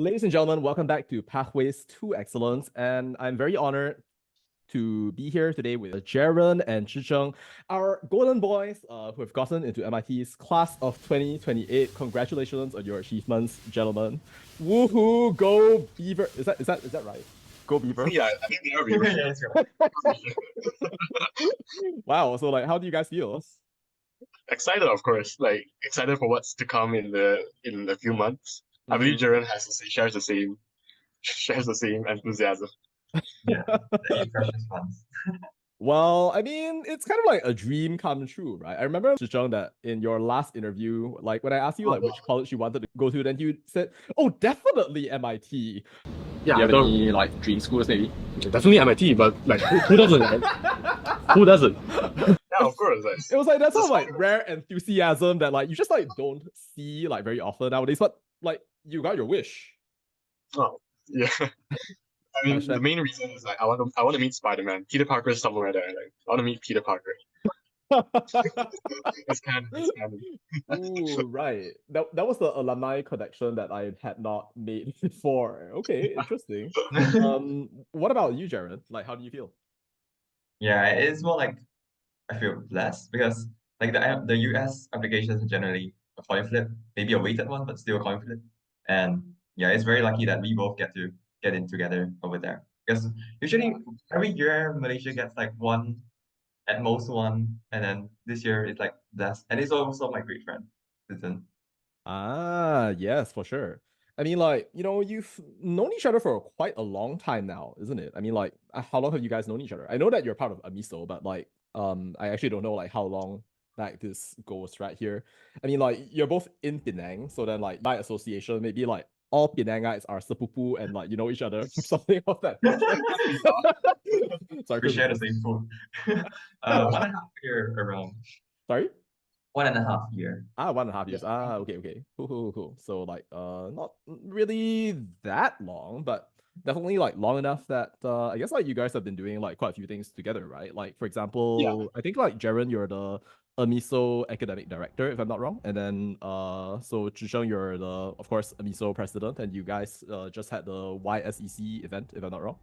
Ladies and gentlemen, welcome back to Pathways to Excellence. And I'm very honored to be here today with Jer Ren and Zhi Zheng, our golden boys who have gotten into MIT's class of 2028. Congratulations on your achievements, gentlemen. Woohoo, go Beaver. Is that right? Go Beaver. Yeah, I think they are really Yeah, that's right. Wow. So like how do you guys feel? excited, of course. Like excited for what's to come in the few months. I believe Mhm. Jer Ren shares the same enthusiasm. Yeah, the precious ones. Well, I mean, it's kind of like a dream come true, right? I remember, Zhi Zheng, that in your last interview, like when I asked you like which college you wanted to go to, then you said, "Oh, definitely MIT." Yeah, Do you have any like dream schools, maybe? Definitely MIT, but like who doesn't, right? Who doesn't? Yeah, of course. Like, It was like that sort of like Spider-Man. rare enthusiasm that like you just like don't see like very often nowadays. But like you got your wish. Oh, yeah. I mean, the main reason is like I want to meet Spider-Man. Peter Parker is somewhere there. Like I want to meet Peter Parker. It's canon. It's canon. Ooh, right. That was the alumni connection that I had not made before. Okay, interesting. What about you, Jared? Like, how do you feel? Yeah, it's more like I feel blessed because like the US applications are generally a coin flip, maybe a weighted one, but still a coin flip. And yeah, it's very lucky that we both get to get in together over there. Because usually every year Malaysia gets like one, at most one, and then this year it's like blessed. And it's also my great friend, Susan. Ah, yes, for sure. I mean, like, you've known each other for quite a long time now, isn't it? I mean, like, how long have you guys known each other? I know that you're part of Amiso, but like, I actually don't know like how long back this goes right here. I mean, like, you're both in Penang, so then like by association, maybe like all Penangites are sepupu and like you know each other, something of that nature. Sorry, We share the criticism. same food. 1.5 year around. Sorry? 1.5 year. 1.5 years. Okay, okay. Cool, cool, cool. So like not really that long, but definitely like long enough that I guess like you guys have been doing like quite a few things together, right? Like for Yeah. example, I think like Jaren, you're the Amiso academic director, if I'm not wrong. And then so Zhisheng, you're the of course Amiso president, and you guys just had the YSEC event, if I'm not wrong.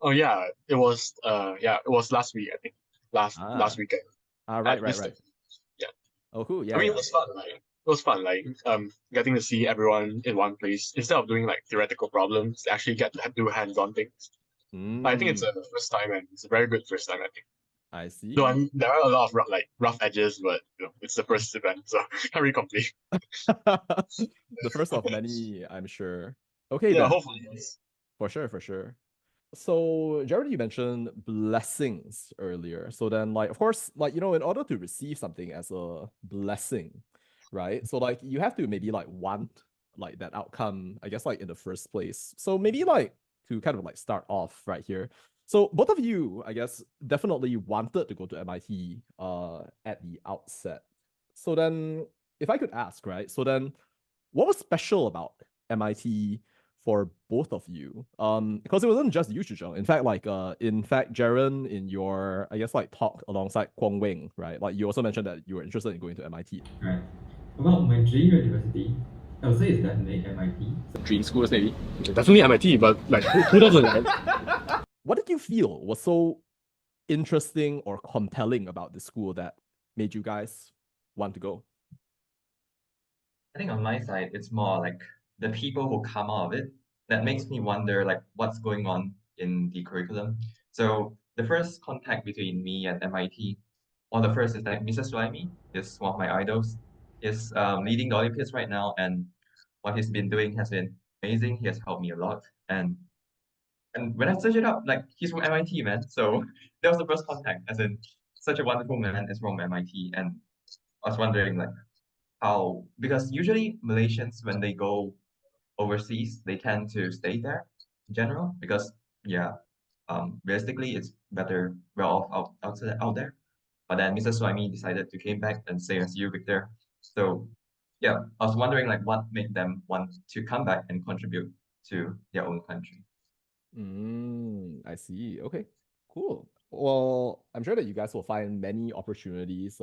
Oh yeah. It was last week, I think. Last Ah, weekend right, at right, right. Wisdom. Yeah. Oh cool, I yeah, mean, yeah. it was fun. It was fun. Getting to see everyone in one place instead of doing like theoretical problems, they actually get to do hands-on things. I think it's Mm, a first time, and it's a very good first time. I think. I Though see. there are a lot of rough edges, but it's the first event, so can't really complain. The first of many, I'm sure. Okay, Yeah, then. hopefully yes. For sure, for sure. So, Jared, you mentioned blessings earlier. So then, like, of course, like, in order to receive something as a blessing, right? So, like, you have to maybe like want like that outcome, I guess, like in the first place. So maybe like to kind of like start off right here. So both of you, I guess, definitely wanted to go to MIT at the outset. So then if I could ask, right? So then what was special about MIT for both of you? Because it wasn't just you, Zhuzheng. In fact, Jaren, in your I guess like talk alongside Kwong Wing, right? Like you also mentioned that you were interested in going to MIT. Right. About my dream university, I would say it's definitely MIT. Dream schools, maybe. Definitely MIT, but like who doesn't, right? What did you feel was so interesting or compelling about the school that made you guys want to go? I think on my side, it's more like the people who come out of it that makes me wonder like what's going on in the curriculum. So the first contact between me and MIT, or the first is like Mrs. Suhaimi is one of my idols. Is leading the Olympiads right now, and what he's been doing has been amazing. He has helped me a lot, and when I searched it up, like he's from MIT, man. So that was the first contact, as in such a wonderful man is from MIT, and I was wondering like how because usually Malaysians when they go overseas they tend to stay there in general because yeah realistically it's better well off out there, but then Mr. Swami decided to came back and say as you Victor. So yeah, I was wondering like what made them want to come back and contribute to their own country. I see. Okay, cool. Well, I'm sure that you guys will find many opportunities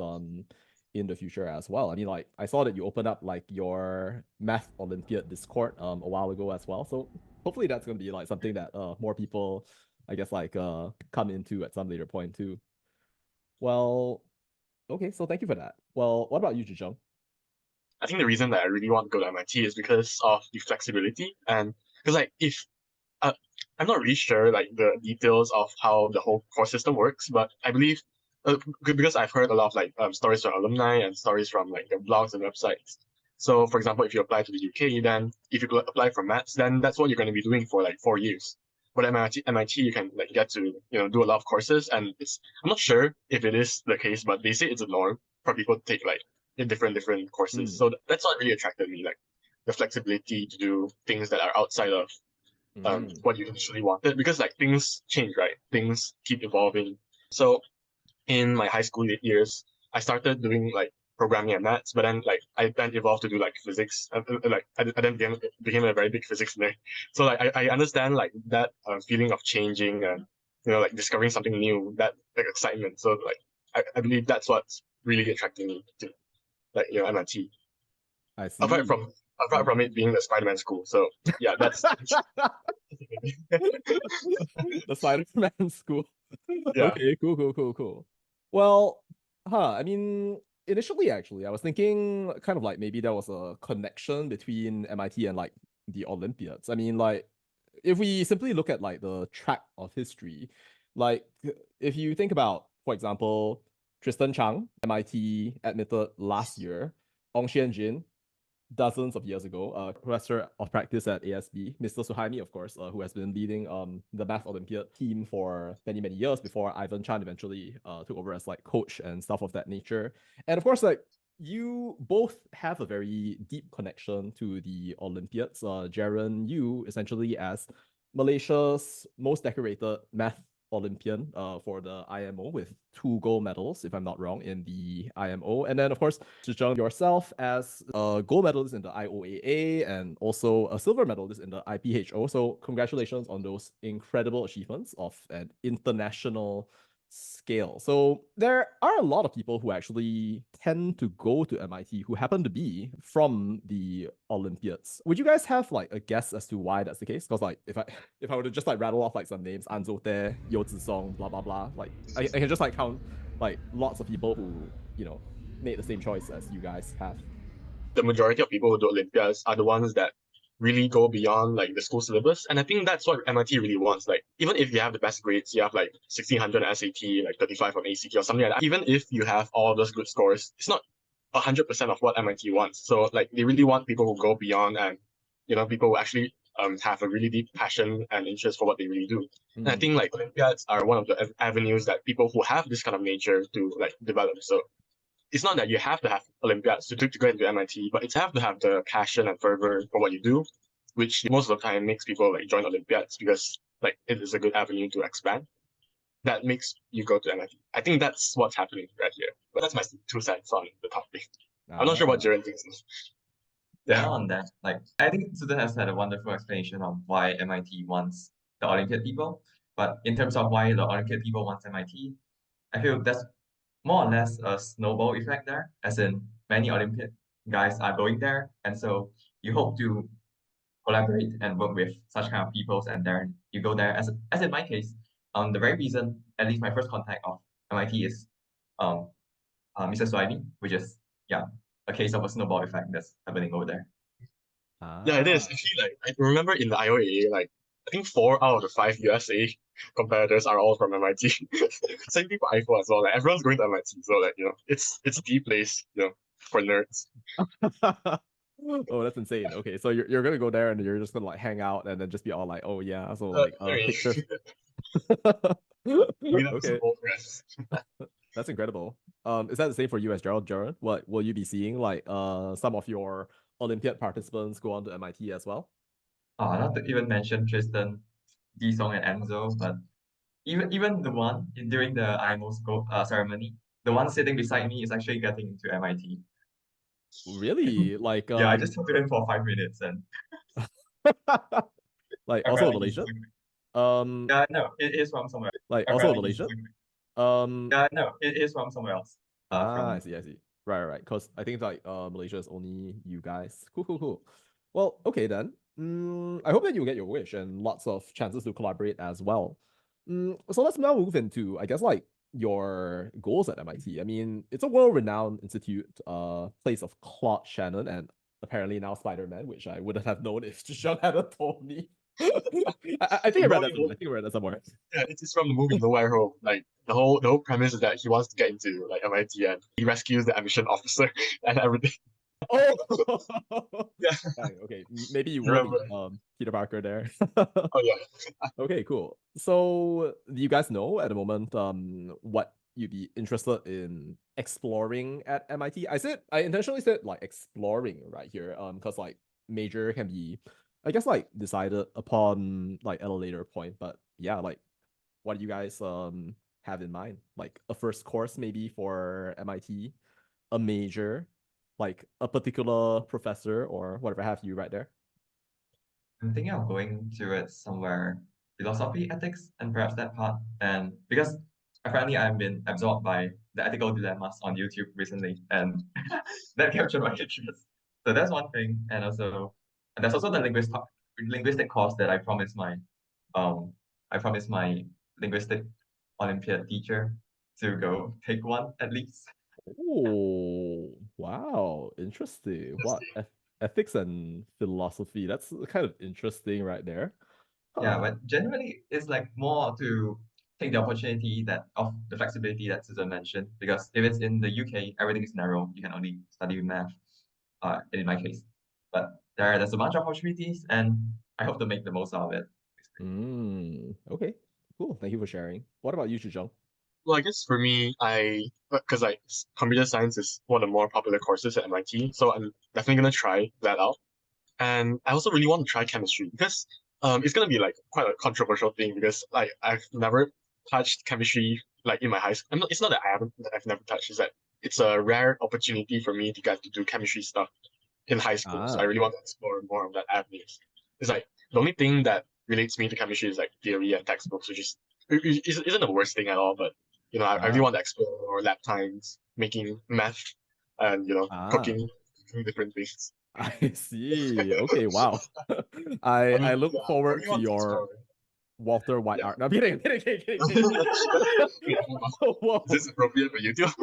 in the future as well. I mean, like I saw that you opened up like your Math Olympiad Discord a while ago as well. So hopefully that's gonna be like something that more people, I guess, like come into at some later point too. Well, okay, so thank you for that. Well, what about you, Zhi? I think the reason that I really want to go to MIT is because of the flexibility, and because like if I'm not really sure like the details of how the whole course system works, but I believe because I've heard a lot of like stories from alumni and stories from like the blogs and websites. So for example, if you apply to the UK, then if you apply for maths, then that's what you're going to be doing for like 4 years. But at MIT, you can like get to do a lot of courses, and I'm not sure if it is the case, but they say it's a norm for people to take like different courses. So that's what really attracted me, like the flexibility to do things that are outside of what you initially wanted, because like things change, right? Things keep evolving. So in my high school years, I started doing like programming and maths, but then like I then evolved to do like physics. Like I then became a very big physics nerd. So like I understand like that feeling of changing and like discovering something new, that like excitement. So like I believe that's what's really attracting me to like MIT. I see. Apart from it being the Spider-Man school. So yeah, that's the Spider-Man school. Yeah. Okay, cool. Well, I mean, initially, actually, I was thinking kind of like maybe there was a connection between MIT and like the Olympiads. I mean, like, if we simply look at like the track of history, like, if you think about, for example, Tristan Chang, MIT admitted last year, Ong Shien Jin, dozens of years ago, professor of practice at ASB, Mr. Suhaimi, of course, who has been leading the Math Olympiad team for many years before Ivan Chan eventually took over as like coach and stuff of that nature. And of course, like you both have a very deep connection to the Olympiads. Jer Ren, you essentially as Malaysia's most decorated math Olympian for the IMO with 2 gold medals, if I'm not wrong, in the IMO. And then, of course, Zhi Zheng, yourself as a gold medalist in the IOAA and also a silver medalist in the IPHO. So congratulations on those incredible achievements of an international scale. So there are a lot of people who actually tend to go to MIT who happen to be from the Olympiads. Would you guys have like a guess as to why that's the case? Because like if I were to just like rattle off like some names, Anzote, Yo Song, blah blah blah, like I can just like count like lots of people who made the same choice as you guys have. The majority of people who do Olympiads are the ones that really go beyond like the school syllabus, and I think that's what MIT really wants. Like even if you have the best grades, you have like 1600 on SAT, like 35 on ACT or something like that, even if you have all those good scores, it's not 100% of what MIT wants. So like they really want people who go beyond, and people who actually have a really deep passion and interest for what they really do. And I think like Olympiads are one of the avenues that people who have this kind of nature to like develop. So it's not that you have to have Olympiads to go into MIT, but it's have to have the passion and fervor for what you do, which most of the time makes people like join Olympiads because like it is a good avenue to expand. That makes you go to MIT. I think that's what's happening right here. But that's my 2 cents on the topic. I'm not sure what Jer Ren thinks. Yeah, on that, like I think Sudan has had a wonderful explanation on why MIT wants the Olympiad people. But in terms of why the Olympiad people wants MIT, I feel that's more or less a snowball effect there, as in many Olympiad guys are going there, and so you hope to collaborate and work with such kind of peoples, and then you go there. As in my case, the very reason, at least my first contact of MIT is Mr. Suhaimi, which is a case of a snowball effect that's happening over there. Yeah, it is. Actually, like I remember in the IOAA, like I think 4 out of the 5 USA competitors are all from MIT. Same thing for IFO as well. Like everyone's going to MIT, so like it's the place for nerds. Oh, that's insane. Okay, so you're gonna go there and you're just gonna like hang out and then just be all like, oh yeah, so like pictures. Okay. That's incredible. Is that the same for you as Jared? What will you be seeing like some of your Olympiad participants go on to MIT as well? Not to even mention Tristan, Song and Enzo, but even the one during the IMO's ceremony, the one sitting beside me is actually getting into MIT. Really? Like yeah, I just talked to him for 5 minutes and like also Malaysia? No, it is from somewhere. Like also Malaysia? No, it is from somewhere else. I see. Right. Because I think like Malaysia is only you guys. Cool. Well, okay then. I hope that you get your wish and lots of chances to collaborate as well. So let's now move into, I guess, like your goals at MIT. I mean, it's a world-renowned institute, place of Claude Shannon and apparently now Spider-Man, which I wouldn't have known if Zhang hadn't told me. I think I read that somewhere. I think I read that somewhere. Yeah, it's from the movie Nowhere Home. Like the whole premise is that he wants to get into like MIT and he rescues the admission officer and everything. Oh, Yeah, Dang, okay. Maybe you will remember? meet Peter Parker there. Oh yeah. Okay, cool. So do you guys know at the moment what you'd be interested in exploring at MIT? I intentionally said like exploring right here, because like major can be, I guess, like decided upon like at a later point. But yeah, like what do you guys have in mind? Like a first course maybe for MIT, a major, like a particular professor or whatever have you right there. I'm thinking of going towards somewhere philosophy, ethics, and perhaps that part. And because apparently I've been absorbed by the ethical dilemmas on YouTube recently, and that captured my interest. So that's one thing. And there's also the linguistic course that um I promised my linguistic Olympiad teacher to go take one at least. Oh, wow. Interesting. What? Ethics and philosophy. That's kind of interesting right there. Yeah, Huh. but generally it's like more to take the opportunity that of the flexibility that Susan mentioned. Because if it's in the UK, everything is narrow. You can only study math, in my case. But there's a bunch of opportunities and I hope to make the most out of it. Okay. Cool. Thank you for sharing. What about you, Zhang? Well, I guess for me, because like computer science is one of the more popular courses at MIT, so I'm definitely gonna try that out. And I also really want to try chemistry because it's gonna be like quite a controversial thing because like I've never touched chemistry like in my high school. It's not that I've never touched. It's that it's a rare opportunity for me to get to do chemistry stuff in high school. So I Ah, really want to explore more of that avenues. It's like the only thing that relates me to chemistry is like theory and textbooks, which isn't the worst thing at all. But I really ah, want to explore lab times, making math, and ah. cooking different things. I see. Okay, wow. I I mean, yeah, look I forward really to want to your explore. Walter White Yeah. art. No, I'm kidding. Wait, Whoa. is this appropriate for YouTube?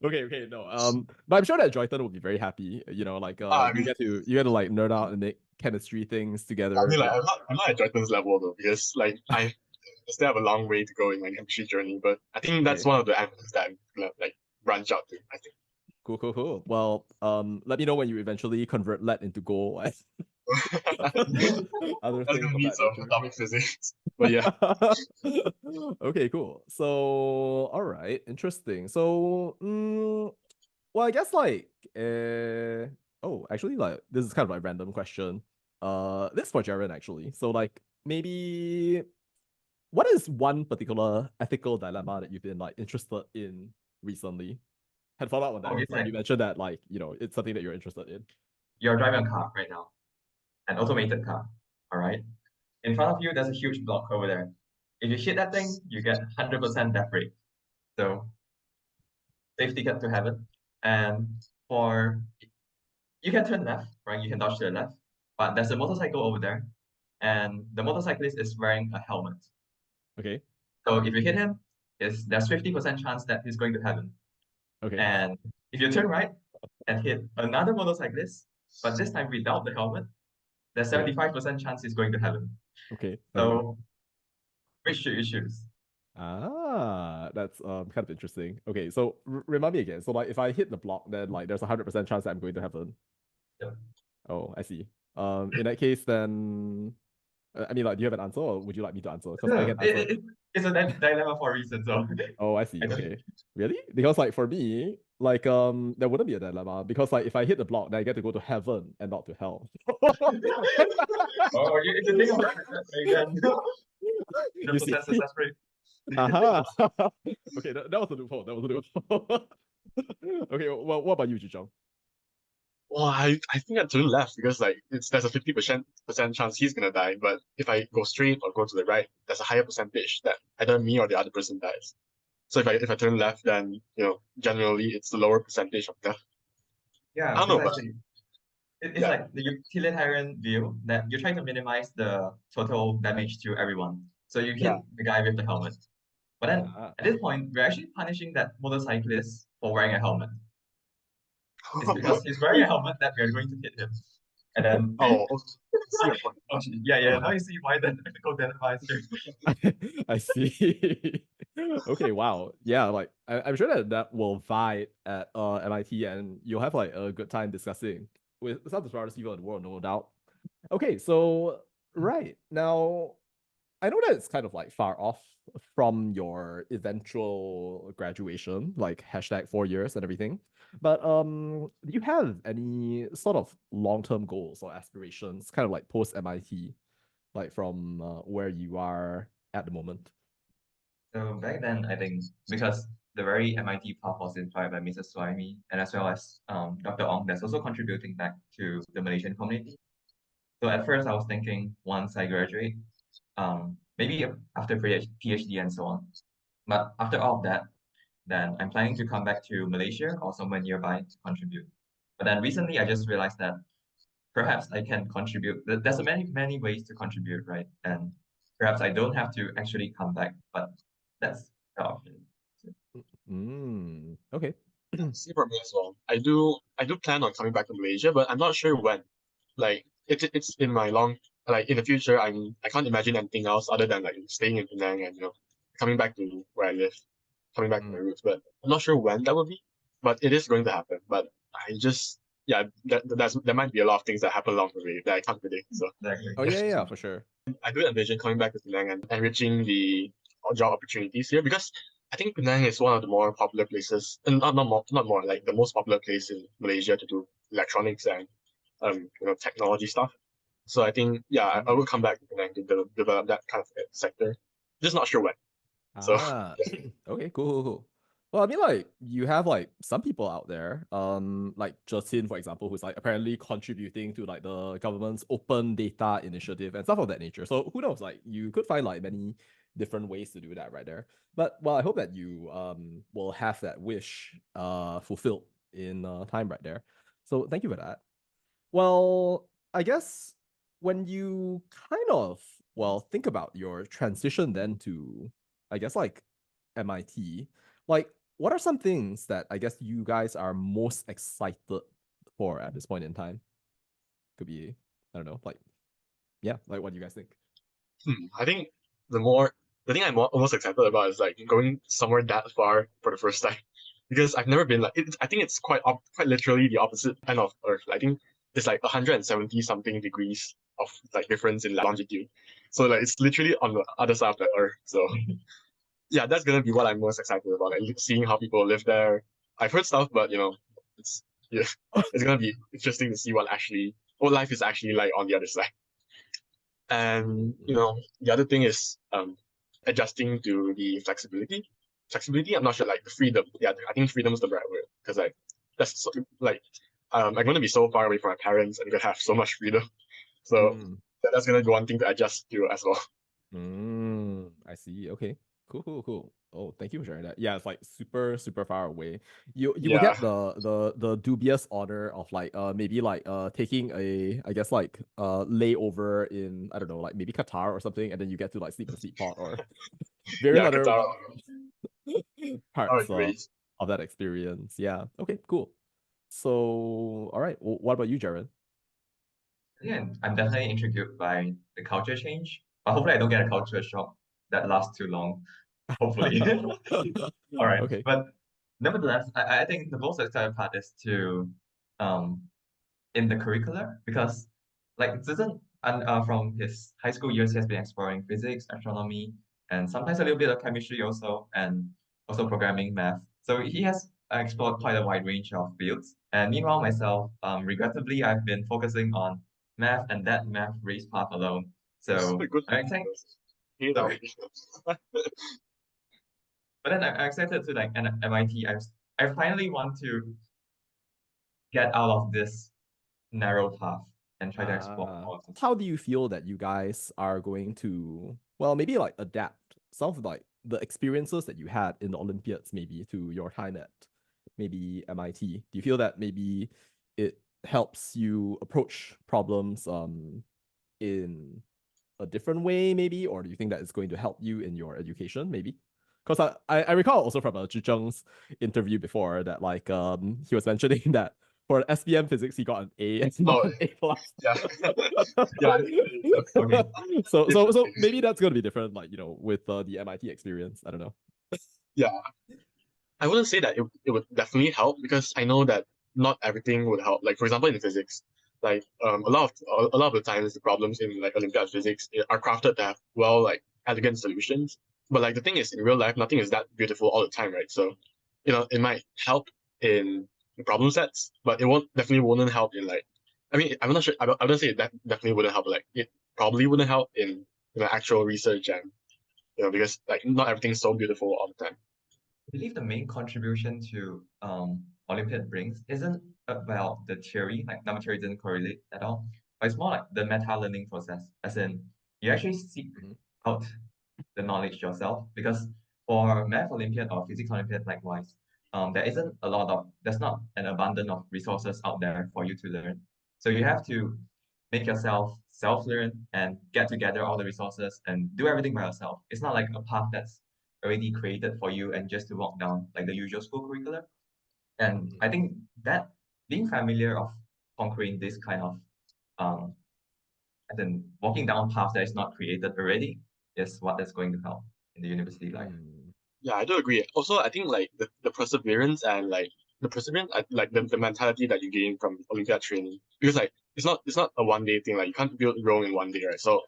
Okay, no. But I'm sure that Joyton will be very happy. Like I you mean, get to like nerd out and make chemistry things I together. mean, like I'm not at Jordan's level though because like I still have a long way to go in my chemistry journey. But I think that's Okay. one of the avenues that I'm gonna like branch out to. I think. Cool. Well, let me know when you eventually convert lead into gold. Other That's things gonna of need that some nature. atomic physics. But yeah. Okay, cool. So, all right, interesting. So, well, I guess like, oh, actually, like this is kind of like a random question. This is for Jer Ren actually. So, like, maybe what is one particular ethical dilemma that you've been like interested in recently? Had follow up on that Oh, because it's like like you mentioned that like it's something that you're interested in. you're driving a car right now, an automated car. All right. In front of you, there's a huge block over there. If you hit that thing, you get 100% death rate. So safe ticket to heaven. And for you can turn left, right? You can dodge to the left, but there's a motorcycle over there, and the motorcyclist is wearing a helmet. Okay. So if you hit him, there's 50% chance that he's going to heaven. Okay. And if you turn right and hit another motorcyclist, but this time without the helmet, there's 75% chance he's going to heaven. Okay. So which should you choose? That's kind of interesting. Okay, so remind me again. So like if I hit the block, then like there's 100% chance that I'm going to heaven. Yep. Oh, I see. In that case, then I mean, like, do you have an answer, or would you like me to answer? Because I No, can answer. it's a dilemma for a reason. So Oh, I see. I don't. Okay, really? Because like for me, like there wouldn't be a dilemma because like if I hit the block, then I get to go to heaven and not to hell. Oh, if you think about it that way, then the You see? percent success rate. Aha. Okay, that was a loophole. That was a loophole. Okay, well, what about you, Zhang? Well, I think I turn left because like there's a 50% chance he's gonna die, but if I go straight or go to the right, there's a higher percentage that either me or the other person dies. So if I turn left, then generally it's the lower percentage of death. Yeah, I don't know, but precisely. It's yeah. like the utilitarian view that you try to minimize the total damage to everyone. So you hit Yeah. the guy with the helmet. But then Ah. at this point, we're actually punishing that motorcyclist for wearing a helmet. It's because he's wearing a helmet that we're going to hit him. And then Oh, see your point. yeah, now you see why the technical dilemma is here. I see. Okay, wow. Yeah, like I'm sure that will vibe at MIT, and you'll have like a good time discussing with some of the smartest people in the world, no doubt. Okay, so right now, I know that it's kind of like far off from your eventual graduation, like hashtag 4 years and everything. But do you have any sort of long-term goals or aspirations, kind of like post MIT, like from where you are at the moment? So back then, I think because the very MIT path was inspired by Mrs. Suhaimi and as well as Dr. Ong, that's also contributing back to the Malaysian community. So at first, I was thinking once I graduate, maybe after PhD and so on. But after all of that, then I'm planning to come back to Malaysia or somewhere nearby to contribute. But then recently, I just realized that perhaps I can contribute. There's many ways to contribute, right? And perhaps I don't have to actually come back, but that's the option. Okay. See for me as well. I do plan on coming back to Malaysia, but I'm not sure when. Like it's in my in the future. I can't imagine anything else other than like staying in Penang and coming back to where I live, coming back to my roots. But I'm not sure when that will be. But it is going to happen. But I just there might be a lot of things that happen along the way that I can't predict. So Exactly. Oh yeah, for sure. I do envision coming back to Penang and enriching the job opportunities here because I think Penang is one of the more popular places, and not more like the most popular place in Malaysia to do electronics and technology stuff. So I think I will come back to Penang to develop that kind of sector. Just not sure when. So Okay, cool. Well, I mean, like you have like some people out there, like Justin, for example, who's like apparently contributing to like the government's open data initiative and stuff of that nature. So who knows? Like you could find like many different ways to do that right there. But well, I hope that you will have that wish fulfilled in time right there. So thank you for that. Well, I guess when you kind of think about your transition then to I guess like MIT, like what are some things that I guess you guys are most excited for at this point in time? Could be, I don't know, like like what do you guys think? I think the thing I'm most excited about is like going somewhere that far for the first time because I've never been I think it's quite literally the opposite end of Earth. I think it's like 170 something degrees of like difference in longitude. So like it's literally on the other side of the Earth. So yeah, that's gonna be what I'm most excited about. Like seeing how people live there. I've heard stuff, but it's it's gonna be interesting to see what life is actually like on the other side. And the other thing is adjusting to the flexibility. Flexibility, I'm not sure, like the freedom. Yeah, I think freedom is the right word because like that's like I'm gonna be so far away from my parents and gonna have so much freedom. So that's gonna be one thing to adjust to as well. I see. Okay. Cool. Oh, thank you for sharing that. Yeah, it's like super far away. You will Yeah. get the dubious honor of like maybe like taking a I guess like layover in I don't know like maybe Qatar or something, and then you get to like sleep in a seat pot or various Yeah, other Qatar. parts Great. of that experience. Yeah. Okay. Cool. So all right. Well, what about you, Jaren? Yeah, I'm definitely intrigued by the culture change. But hopefully I don't get a culture shock that lasts too long. Hopefully. All right. Okay. But nevertheless, I think the most exciting part is to in the curricula because like Zizhen and from his high school years he has been exploring physics, astronomy, and sometimes a little bit of chemistry also, and also programming, math. So he has explored quite a wide range of fields. And meanwhile, myself, regrettably, I've been focusing on math and that math race path alone. So Good. I'm excited. But then I'm excited to like MIT. I finally want to get out of this narrow path and try to explore more. How do you feel that you guys are going to, well, maybe like adapt some of like the experiences that you had in the Olympiads maybe to your time at maybe MIT? Do you feel that maybe it helps you approach problems in a different way maybe, or do you think that it's going to help you in your education maybe? Because I recall also from Zhi Zheng's interview before that like he was mentioning that for SPM physics he got an A and not an A plus. Yeah. Yeah. Okay. So maybe that's gonna be different, like, you know, with the MIT experience. I don't know. Yeah. I wouldn't say that it would definitely help, because I know that not everything would help. Like for example in physics, like a lot of the times the problems in like Olympiad physics are crafted to have like elegant solutions. But like the thing is, in real life nothing is that beautiful all the time, right? So it might help in the problem sets, but it definitely wouldn't help in like, I mean, I'm not sure. I don't say that definitely wouldn't help. But like it probably wouldn't help in actual research, and because like not everything's so beautiful all the time. I believe the main contribution to Olympiad brings isn't about the theory, like number theory didn't correlate at all, but it's more like the meta learning process, as in you actually seek out the knowledge yourself. Because for Math Olympiad or Physics Olympiad likewise, there's not an abundance of resources out there for you to learn. So you have to make yourself self-learn and get together all the resources and do everything by yourself. It's not like a path that's already created for you and just to walk down like the usual school curriculum. And I think that being familiar of conquering this kind of and then walking down path that is not created already is what is going to help in the university life. Yeah, I do agree. Also, I think like the perseverance and like the mentality that you gain from Olympiad training, because like it's not a one day thing. Like you can't build Rome in one day, right? So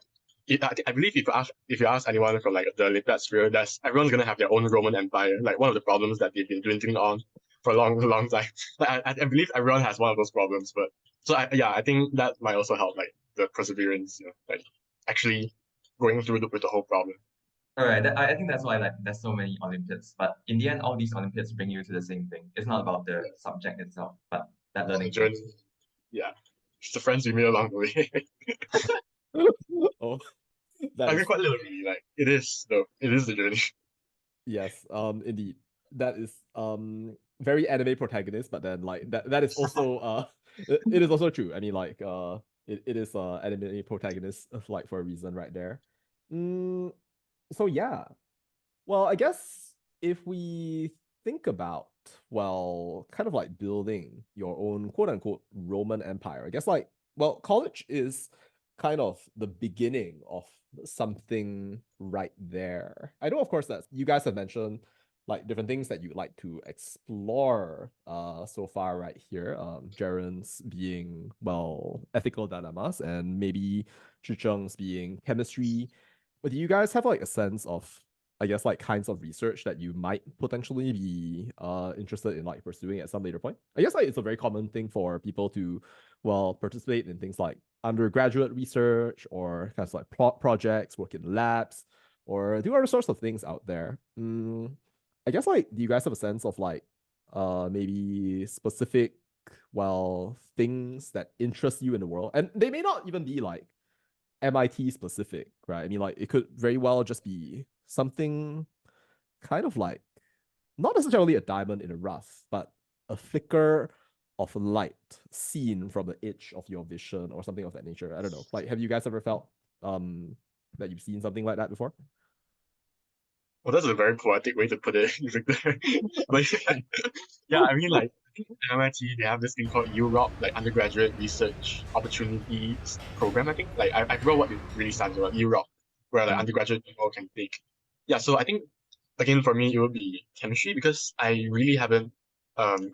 I believe if you ask anyone from like the Olympiad sphere, everyone's gonna have their own Roman Empire. Like one of the problems that they've been dwindling on for a long time. Like I believe everyone has one of those problems, but so I think that might also help, like the perseverance, like actually going through with the whole problem. All right, I think that's why like there's so many Olympiads. But in the end, all these Olympiads bring you to the same thing. It's not about the subject itself, but that learning journey. Yeah, it's the friends you made along the way. Oh, I mean, quite literally, like it is the journey. Yes, indeed. That is very anime protagonist, but then like that is also it is also true. I mean, like it is anime protagonist like for a reason right there. So yeah. Well, I guess if we think about, well, kind of like building your own quote unquote Roman Empire, I guess like, well, college is kind of the beginning of something right there. I know, of course, that you guys have mentioned like different things that you'd like to explore so far right here. Jer Ren's being, well, ethical dilemmas, and maybe Zhi Zheng's being chemistry. But do you guys have like a sense of, I guess, like kinds of research that you might potentially be interested in like pursuing at some later point? I guess like it's a very common thing for people to, well, participate in things like undergraduate research or kind of like projects, work in labs, or do other sorts of things out there. I guess like, do you guys have a sense of like maybe specific, well, things that interest you in the world? And they may not even be like MIT specific, right? I mean, like it could very well just be something kind of like not necessarily a diamond in a rough, but a flicker of light seen from the edge of your vision or something of that nature. I don't know. Like, have you guys ever felt that you've seen something like that before? Well, that's a very poetic way to put it, Victor. But yeah, I mean, like at MIT they have this thing called UROP, like undergraduate research opportunities program. I think like I forgot what it really stands for, UROP, where like undergraduate people can take. Yeah, so I think again for me it would be chemistry, because I really haven't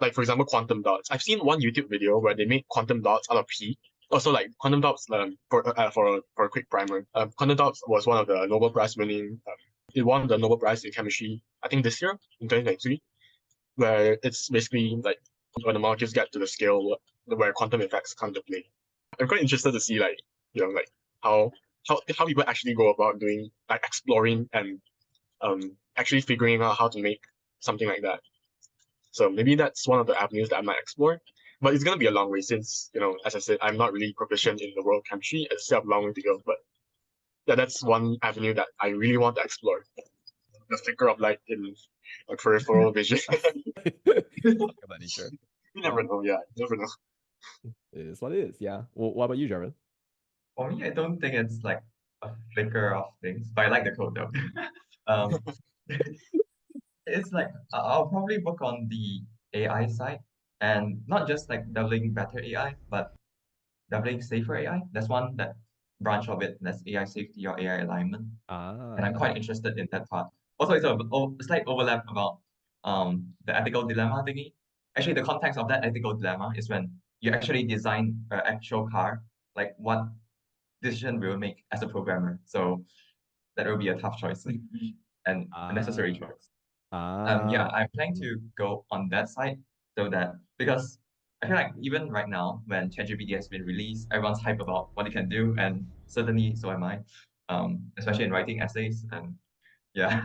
like for example quantum dots. I've seen one YouTube video where they made quantum dots out of P. Also, like quantum dots, for a quick primer, quantum dots was one of the Nobel Prize winning. It won the Nobel Prize in chemistry, I think this year in 2023, where it's basically like when the molecules get to the scale where quantum effects come to play. I'm quite interested to see like like how people actually go about doing like exploring and actually figuring out how to make something like that. So maybe that's one of the avenues that I might explore. But it's gonna be a long way since, as I said, I'm not really proficient in the world chemistry. I still have a long way to go. But yeah, that's one avenue that I really want to explore. the flicker of light in a peripheral vision. Something of that nature. You never know. Yeah, you never know. It is what it is. Yeah. Well, what about you, Jer Ren? For me, I don't think it's like a flicker of things, but I like the code though. um, it's like I'll probably work on the AI side and not just like developing better AI, but developing safer AI. That's one that branch of it. That's AI safety or AI alignment, and I'm quite interested in that part. Also, it's a slight overlap about the ethical dilemma thingy. Actually, the context of that ethical dilemma is when you actually design an actual car, like what decision we will make as a programmer. So that will be a tough choice and a necessary choice. Yeah, I'm planning to go on that side so that because I feel like even right now when ChatGPT has been released, everyone's hype about what it can do, and certainly so am I. Especially in writing essays and yeah.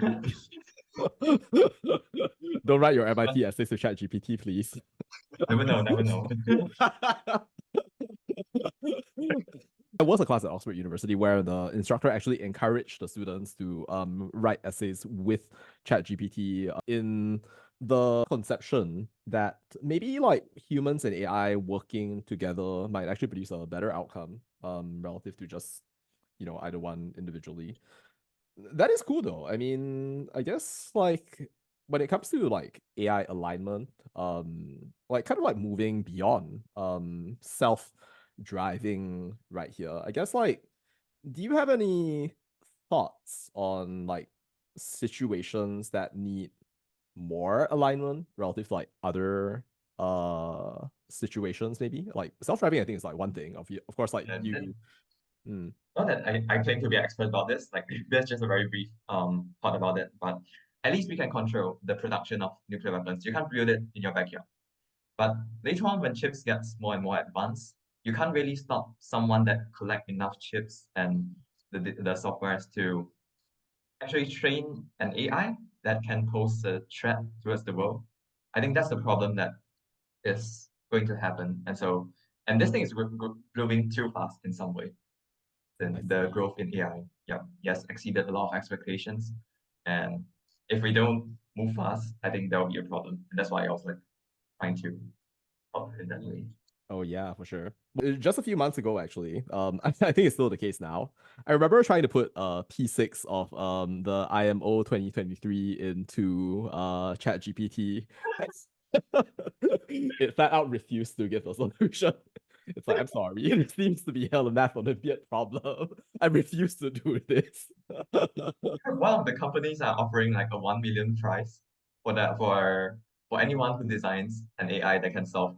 Don't write your MIT essays to ChatGPT, please. Never know, never know. There was a class at Oxford University where the instructor actually encouraged the students to write essays with ChatGPT in the conception that maybe like humans and AI working together might actually produce a better outcome relative to just, you know, either one individually. That is cool though. I mean, I guess like when it comes to like AI alignment, like kind of like moving beyond self-driving right here. I guess like do you have any thoughts on like situations that need more alignment relative to like other situations maybe? Like self-driving I think is like one thing. Of course like And you not that I claim to be an expert about this, like that's just a very brief thought about it, but at least we can control the production of nuclear weapons. You can't build it in your backyard. But later on, when chips get more and more advanced, you can't really stop someone that collect enough chips and the softwares to actually train an AI that can pose a threat towards the world. I think that's the problem that is going to happen. And this thing is growing too fast in some way. Then the growth in AI, yes, exceeded a lot of expectations. And if we don't move fast, I think there'll be a problem. And that's why I was like trying to in that way. Oh yeah, for sure. Just a few months ago, actually, I think it's still the case now. I remember trying to put P6 of the IMO 2023 into ChatGPT. It flat out refused to give a solution. It's like, I'm sorry, it seems to be a math Olympiad problem. I refuse to do this. One of the companies are offering like a 1 million prize for that for anyone who designs an AI that can solve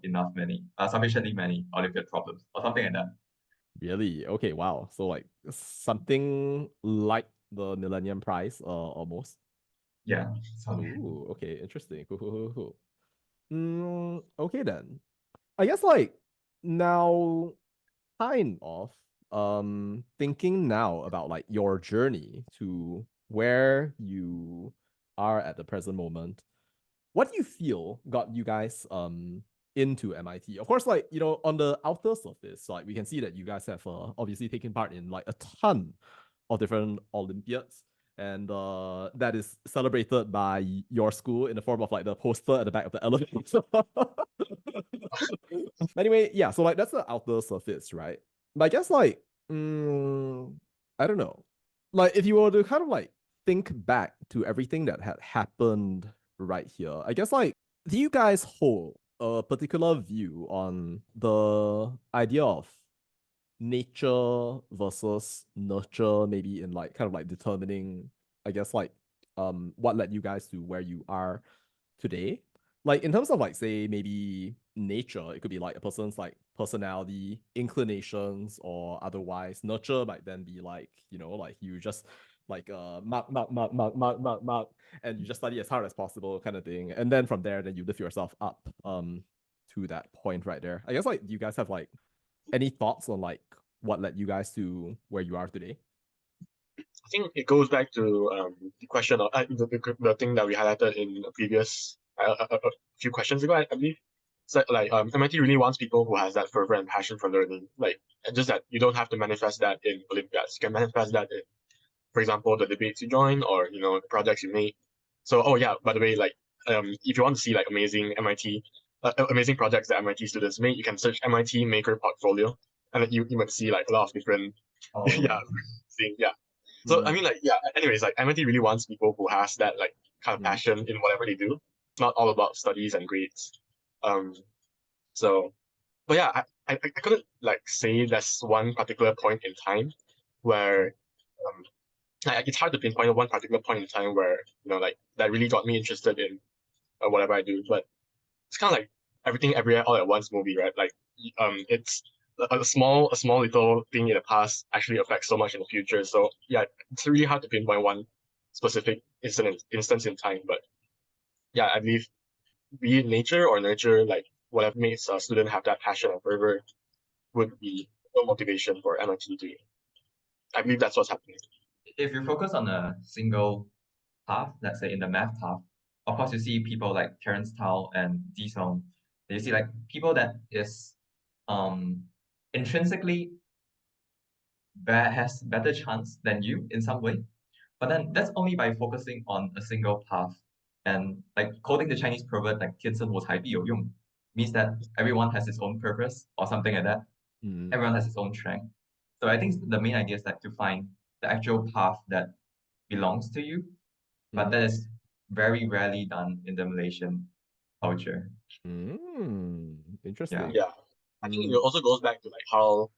sufficiently many Olympiad problems or something like that. Really? Okay, wow. So like something like the Millennium Prize, almost. Yeah. Ooh, okay, interesting. Cool. Okay then. I guess like now kind of thinking now about like your journey to where you are at the present moment. What do you feel got you guys into MIT? Of course, like, you know, on the outer surface, like we can see that you guys have obviously taken part in like a ton of different Olympiads, and that is celebrated by your school in the form of like the poster at the back of the elevator. Anyway, yeah, so like that's the outer surface, right? But I guess like I don't know. Like if you were to kind of like think back to everything that had happened right here, I guess like do you guys hold a particular view on the idea of nature versus nurture, maybe in like kind of like determining, I guess like what led you guys to where you are today? Like in terms of like say maybe nature, it could be like a person's like personality, inclinations, or otherwise. Nurture might then be like, you know, like you just like mark, and you just study as hard as possible kind of thing. And then from there, then you lift yourself up to that point right there. I guess like do you guys have like any thoughts on like what led you guys to where you are today? I think it goes back to the question of the thing that we highlighted in a previous a few questions ago, I believe. It's like MIT really wants people who has that fervor and passion for learning. Like just that you don't have to manifest that in Olympiads. You can manifest that in for example, the debates you join or the projects you make. So, oh yeah, by the way, like if you want to see like amazing amazing projects that MIT students make, you can search MIT Maker Portfolio, and then you might see like a lot of different Oh, yeah things. Yeah. So I mean, like, yeah. Anyways, like MIT really wants people who has that like kind of passion in whatever they do. It's not all about studies and grades. So, but yeah, I couldn't like say there's one particular point in time where it's hard to pinpoint one particular point in time where like that really got me interested in whatever I do. But it's kind of like everything everywhere all at once movie, right? Like it's a small little thing in the past actually affects so much in the future. So yeah, it's really hard to pinpoint one specific instance in time. But yeah, I believe be it nature or nurture, like whatever makes a student have that passion or fervor would be a motivation for MIT to. I believe that's what's happening. If you focus on a single path, let's say in the math path, of course you see people like Terence Tao and Ji Song. You see like people that is intrinsically has better chance than you in some way. But then that's only by focusing on a single path. And like quoting the Chinese proverb like 天生我材必有用 means that everyone has its own purpose or something like that. Everyone has its own strength. So I think the main idea is like to find the actual path that belongs to you. But that is very rarely done in the Malaysian culture. Interesting. Yeah. I think it also goes back to like how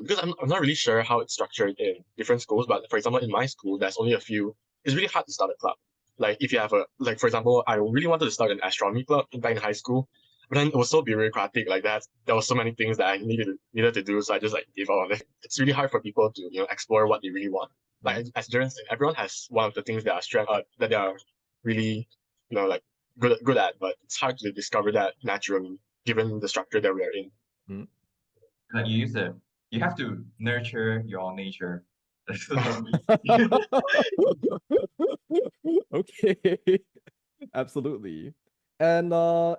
because I'm not really sure how it's structured in different schools, but for example, in my school, there's only a few. It's really hard to start a club. Like if you have for example, I really wanted to start an astronomy club back in high school, but then it was so bureaucratic like that. There was so many things that I needed to do, so I just like gave up on it. It's really hard for people to explore what they really want. Like as Jer Ren said, everyone has one of the things that are that they are really like good at, but it's hard to discover that naturally given the structure that we are in. Like you have to nurture your nature. Okay. Absolutely. And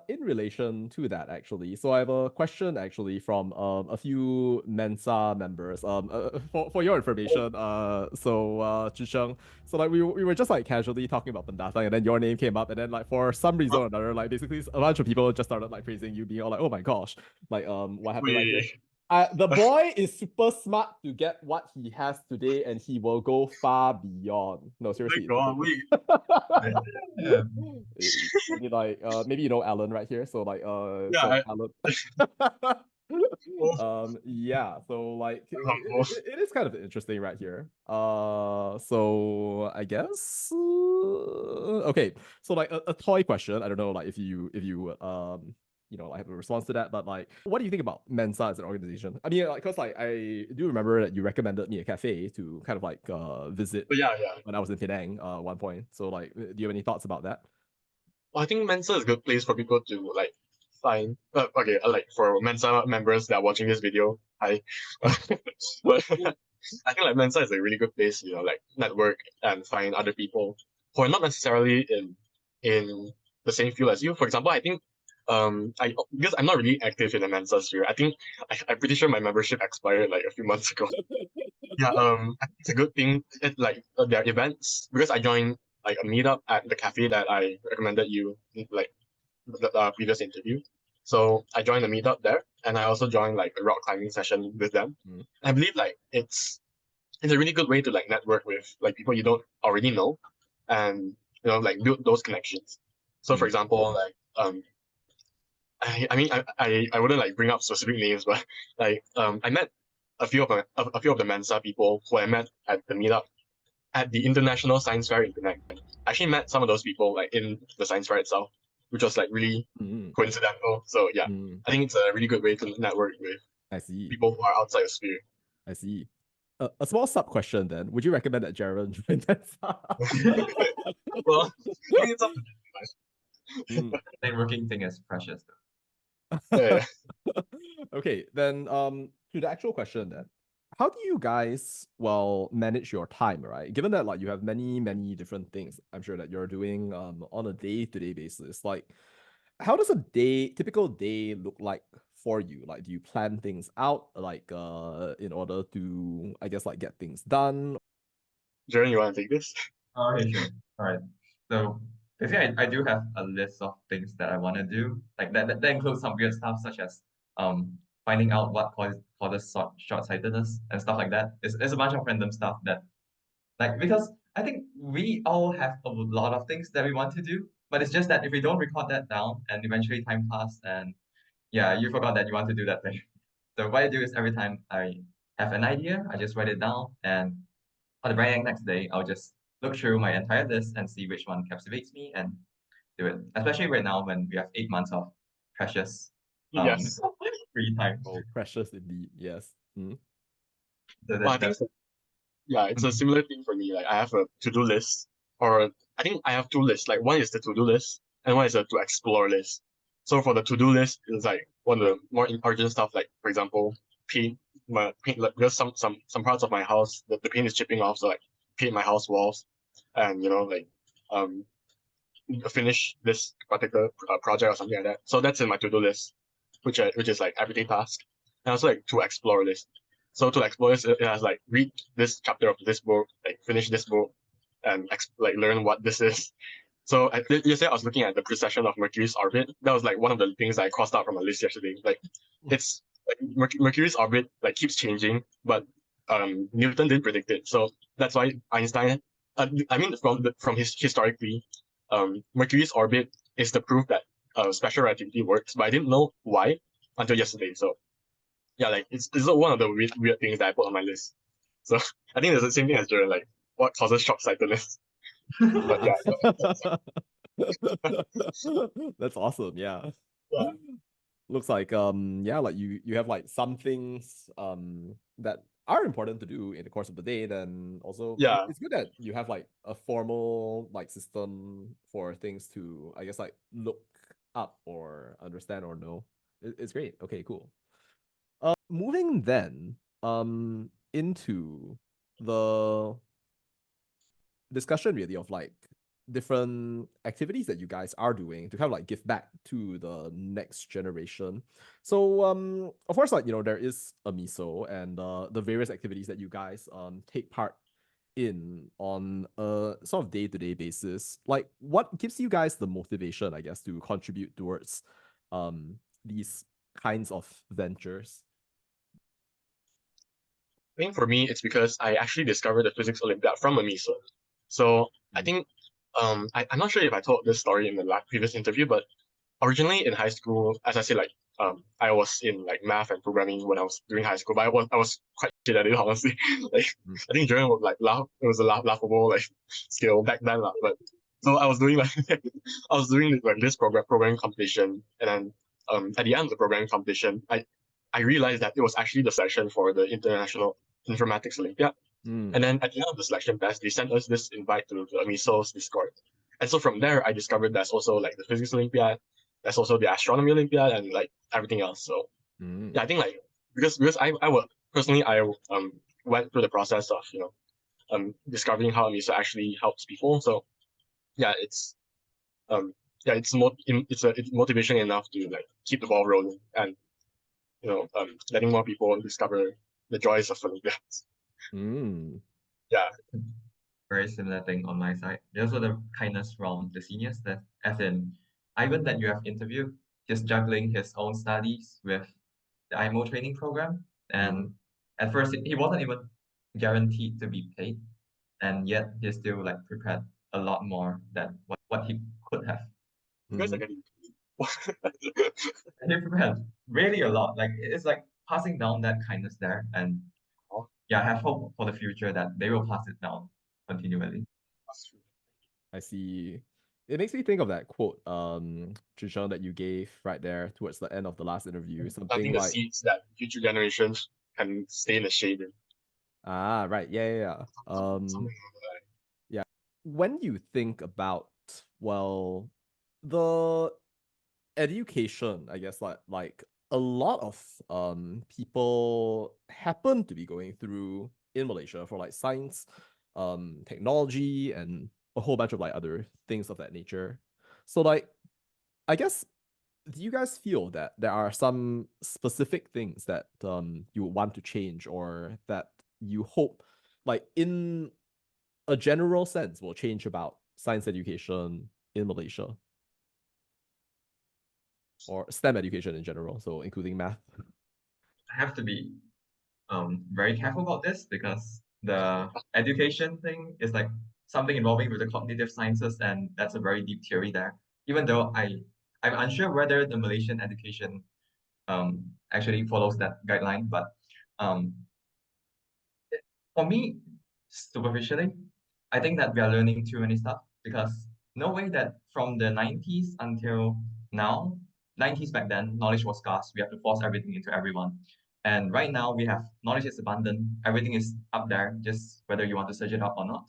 in relation to that, actually, so I have a question actually from a few Mensa members. For your information, Zhi Zheng, so like we were just like casually talking about Pendatang, and then your name came up, and then like for some reason or another, like basically a bunch of people just started like praising you, being all like, oh my gosh, like what happened right here? The boy is super smart to get what he has today, and he will go far beyond. No, seriously. Yeah. Maybe like maybe Alan right here. So like Yeah, Alan. Yeah. So like it is kind of interesting right here. So I guess okay. So like a toy question. I don't know like if you I have a response to that, but like, what do you think about Mensa as an organization? I mean, like, cause like I do remember that you recommended me a cafe to kind of like visit. Yeah. When I was in Penang, one point. So like, do you have any thoughts about that? Well, I think Mensa is a good place for people to like find. Okay, like for Mensa members that are watching this video, hi. But I think like Mensa is a really good place, like network and find other people who are not necessarily in the same field as you. For example, I think because I'm not really active in the Mensa sphere, I think I'm pretty sure my membership expired like a few months ago. Yeah, I think it's a good thing. Like their events because I joined like a meetup at the cafe that I recommended you like the previous interview. So I joined the meetup there, and I also joined like a rock climbing session with them. I believe like it's a really good way to like network with like people you don't already know, and like build those connections. So for example, like I mean I wouldn't like bring up specific names, but like I met a few of the Mensa people who I met at the meetup at the International Science Fair in Penang. I actually met some of those people like in the science fair itself, which was like really coincidental. So yeah, I think it's a really good way to network with people who are outside the sphere. I see. A small sub question then. Would you recommend that Jer Ren join Mensa? Well, I think it's up to Networking thing is precious though. yeah. Okay, then to the actual question then. How do you guys manage your time, right? Given that like you have many different things, I'm sure that you're doing on a day-to-day basis. Like, how does a typical day look like for you? Like, do you plan things out like in order to, I guess, like get things done? Jer Ren, you want to take this? Oh, okay, sure. All right. So basically, I do have a list of things that I want to do. Like that includes some weird stuff such as finding out what causes short-sightedness and stuff like that. It's a bunch of random stuff that because I think we all have a lot of things that we want to do, but it's just that if we don't record that down and eventually time pass and yeah, you forgot that you want to do that thing. So what I do is every time I have an idea, I just write it down and on the very next day, I'll just look through my entire list and see which one captivates me and do it. Especially right now when we have 8 months of precious Yes. free time. Oh, precious indeed. Yes. Mm. So Well, I think yeah, it's a similar thing for me. Like I have a to-do list, or I think I have two lists. Like one is the to-do list, and one is a to explore list. So for the to-do list, it's like one of the more urgent stuff. Like for example, paint. Like, because some parts of my house, the paint is chipping off. So like paint my house walls, and like um finish this particular project or something like that. So that's in my to-do list, which is like everyday task, and also like to explore list. So to explore this, it has like read this chapter of this book, like finish this book, and like learn what this is. So yesterday I was looking at the precession of Mercury's orbit. That was like one of the things I crossed out from my list yesterday. Like it's like Mercury's orbit like keeps changing, but Newton didn't predict it. So that's why Einstein. I mean, from historically, Mercury's orbit is the proof that special relativity works. But I didn't know why until yesterday. So yeah, like it's one of the weird things that I put on my list. So I think it's the same thing as Jer Ren, like what causes short-sightedness. But yeah, That's awesome. Yeah. yeah. Looks like yeah, like you have like some things that are important to do in the course of the day. Then also Yeah. it's good that you have like a formal like system for things to, I guess, like look up or understand or know. It's great. Okay, cool. Moving then into the discussion really of like different activities that you guys are doing to kind of like give back to the next generation. So of course, like there is a miso and the various activities that you guys take part in on a sort of day-to-day basis. Like what gives you guys the motivation, I guess, to contribute towards these kinds of ventures? I think for me, it's because I actually discovered the physics Olympiad from a miso. So I think I'm not sure if I told this story in the previous interview, but originally in high school, as I said, like I was in like math and programming when I was during high school, but I was quite shit at it, honestly. Like I think Jer Ren would like laugh. It was a laughable like skill back then, but so I was doing like I was doing like this programming competition, and then at the end of the programming competition, I realized that it was actually the selection for the International Informatics Olympiad. And then at the end of the selection test, they sent us this invite to the Miso's Discord. And so from there, I discovered there's also like the Physics Olympiad, there's also the Astronomy Olympiad, and like everything else. So yeah, I think like because I would personally I went through the process of discovering how Miso actually helps people. So yeah, it's yeah it's it's motivation enough to like keep the ball rolling and letting more people discover the joys of Olympiads. Yeah. Very similar thing on my side. There's also the kindness from the seniors that, as in Ivan that you have interviewed, he's juggling his own studies with the IMO training program. And at first, he wasn't even guaranteed to be paid. And yet, he still like prepared a lot more than what he could have. You guys are getting And he prepared really a lot. Like, it's like passing down that kindness there. And yeah, I have hope for the future that they will pass it down continually. I see. It makes me think of that quote, Zhi Zheng, that you gave right there towards the end of the last interview. Something planting the like seeds that future generations can stay in the shade. right, yeah. Yeah. When you think about, well, the education, I guess, like a lot of people happen to be going through in Malaysia for like science, technology, and a whole bunch of like other things of that nature. So like, I guess, do you guys feel that there are some specific things that you want to change or that you hope, like in a general sense will change about science education in Malaysia? Or STEM education in general, so including math? I have to be very careful about this because the education thing is like something involving with the cognitive sciences, and that's a very deep theory there. Even though I'm unsure whether the Malaysian education actually follows that guideline, but um for me, superficially, I think that we are learning too many stuff because no way that from the 90s until now, 90s back then, knowledge was scarce. We have to force everything into everyone. And right now, we have knowledge is abundant. Everything is up there, just whether you want to search it up or not.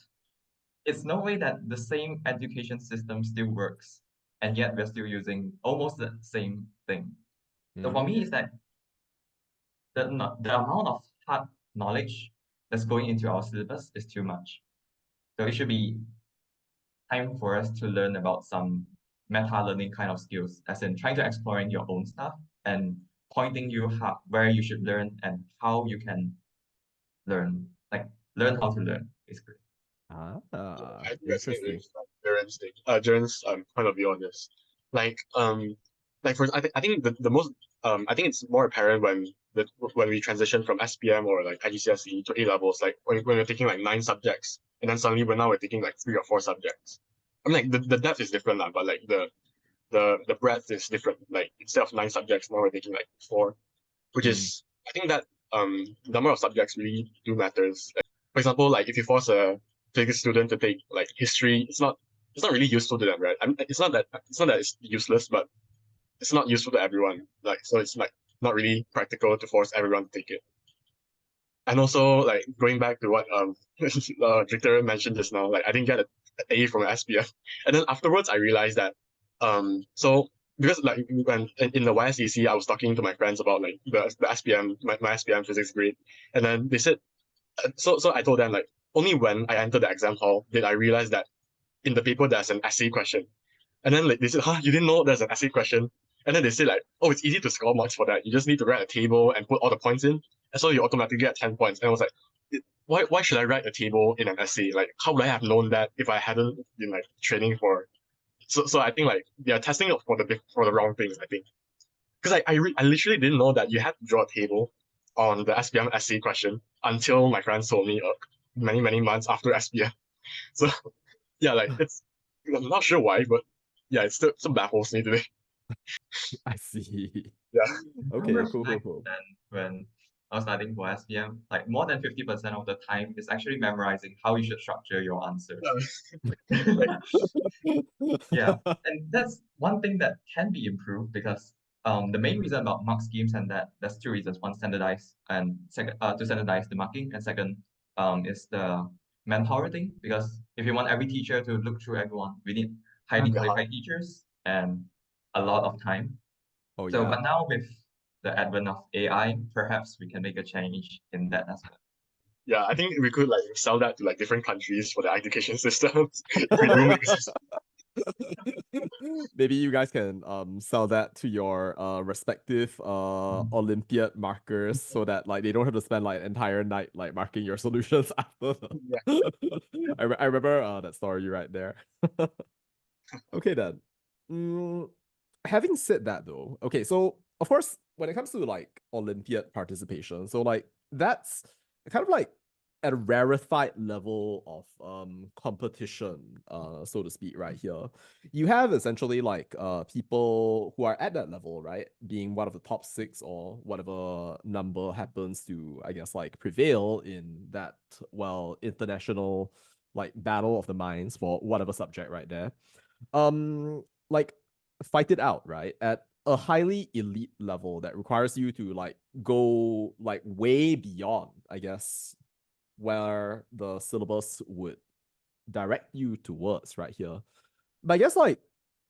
It's no way that the same education system still works, and yet we're still using almost the same thing. So for me, it's that the amount of hard knowledge that's going into our syllabus is too much. So it should be time for us to learn about some meta learning kind of skills, as in trying to exploring your own stuff and pointing you where you should learn and how you can learn, like learn how to learn, basically. Ah, I resonate interesting. with Jer Ren's point of view on this. Like for I think the most I think it's more apparent when we transition from SPM or like IGCSE to A levels, like when we're taking like 9 subjects and then suddenly now we're taking like 3 or 4 subjects. I mean like the depth is different now, but like the breadth is different. Like instead of 9 subjects, now we're taking like 4, which is I think that number of subjects really do matters. Like, for example, like if you force a physics student to take like history, it's not really useful to them, right? I mean, it's not that it's useless, but it's not useful to everyone. Like so, it's like not really practical to force everyone to take it. And also, like going back to what Victor mentioned just now, like I didn't get an A from an SPM, and then afterwards I realized that so because like when in the YSEC I was talking to my friends about like the SPM my SPM physics grade, and then they said so I told them like only when I entered the exam hall did I realize that in the paper there's an essay question, and then like they said, huh, you didn't know there's an essay question? And then they say like, oh, it's easy to score marks for that. You just need to write a table and put all the points in, and so you automatically get 10 points. And I was like, why should I write a table in an essay? Like, how would I have known that if I hadn't been like training for? So I think like they are testing it for the wrong things. I think because I literally didn't know that you had to draw a table on the SPM essay question until my friends told me many months after SPM. So yeah, like it's I'm not sure why, but yeah, it still baffles me today. I see. Yeah. Okay, cool. Then when I was studying for SPM, like more than 50% of the time is actually memorizing how you should structure your answers. Yeah, and that's one thing that can be improved because the main reason about mark schemes and there's 2 reasons. One, standardize, and second, to standardize the marking, and second, is the manpower thing. Because if you want every teacher to look through everyone, we need highly qualified teachers and a lot of time. Oh So, yeah. but now with the advent of AI, perhaps we can make a change in that aspect. Yeah, I think we could like sell that to like different countries for the education systems. If we do make this. Maybe you guys can sell that to your respective Olympiad markers so that like they don't have to spend like an entire night like marking your solutions after. I remember that story right there. Okay then. Having said that though, okay, so of course when it comes to like Olympiad participation, so like that's kind of like at a rarefied level of competition, so to speak, right here. You have essentially like people who are at that level, right? Being one of the top 6 or whatever number happens to, I guess, like prevail in that international like battle of the minds for whatever subject right there. Like fight it out, right? At a highly elite level that requires you to like go like way beyond, I guess, where the syllabus would direct you towards right here. But I guess like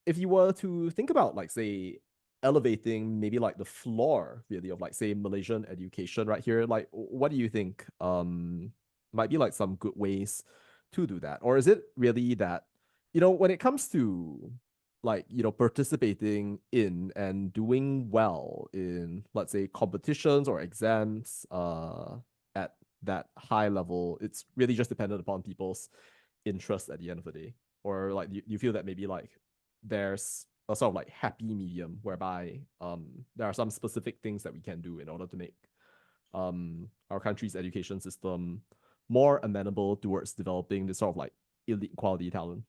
if you were to think about like say elevating maybe like the floor really of like say Malaysian education right here, like what do you think might be like some good ways to do that? Or is it really that, when it comes to like, participating in and doing well in, let's say, competitions or exams at that high level, it's really just dependent upon people's interest at the end of the day? Or like you feel that maybe like there's a sort of like happy medium whereby there are some specific things that we can do in order to make our country's education system more amenable towards developing this sort of like elite quality talent?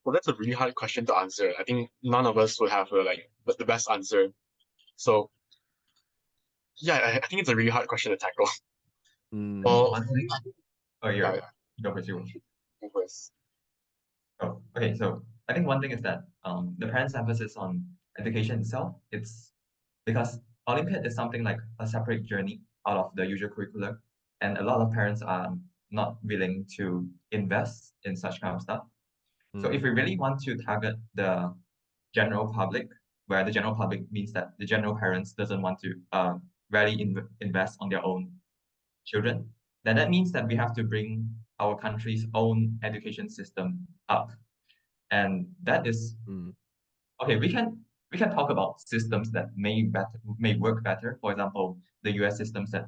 Well, that's a really hard question to answer. I think none of us would have the best answer. So yeah, I think it's a really hard question to tackle. Well, One thing. Oh, yeah, you're go first. You. go first. Oh, okay. So I think one thing is that the parents' emphasis on education itself, it's because Olympiad is something like a separate journey out of the usual curriculum, and a lot of parents are not willing to invest in such kind of stuff. So if we really want to target the general public, where the general public means that the general parents doesn't want to really invest on their own children, then that means that we have to bring our country's own education system up. And that is okay. We can talk about systems that may work better. For example, the US systems that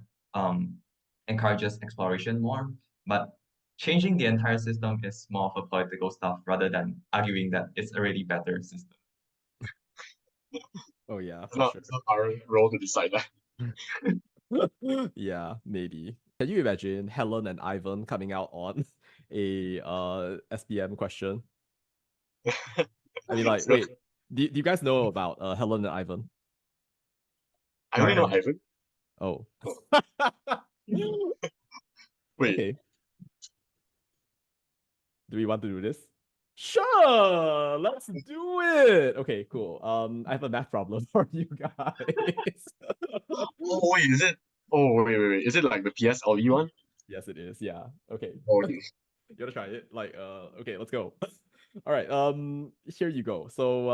encourages exploration more, but changing the entire system is more of a political stuff rather than arguing that it's already better system. Oh yeah, It's for not, sure. it's not our role to decide that. Yeah, maybe. Can you imagine Helen and Ivan coming out on a SPM question? I mean, like, So, wait, do you guys know about Helen and Ivan? I only know Ivan. Oh. Wait, Okay. Do we want to do this? Sure, let's do it. Okay, cool. I have a math problem for you guys. oh wait, is it? Oh wait. Is it like the PSLE one? Yes, it is. Yeah. Okay. Oh, okay. You wanna try it? Like, okay, let's go. All right. Here you go. So,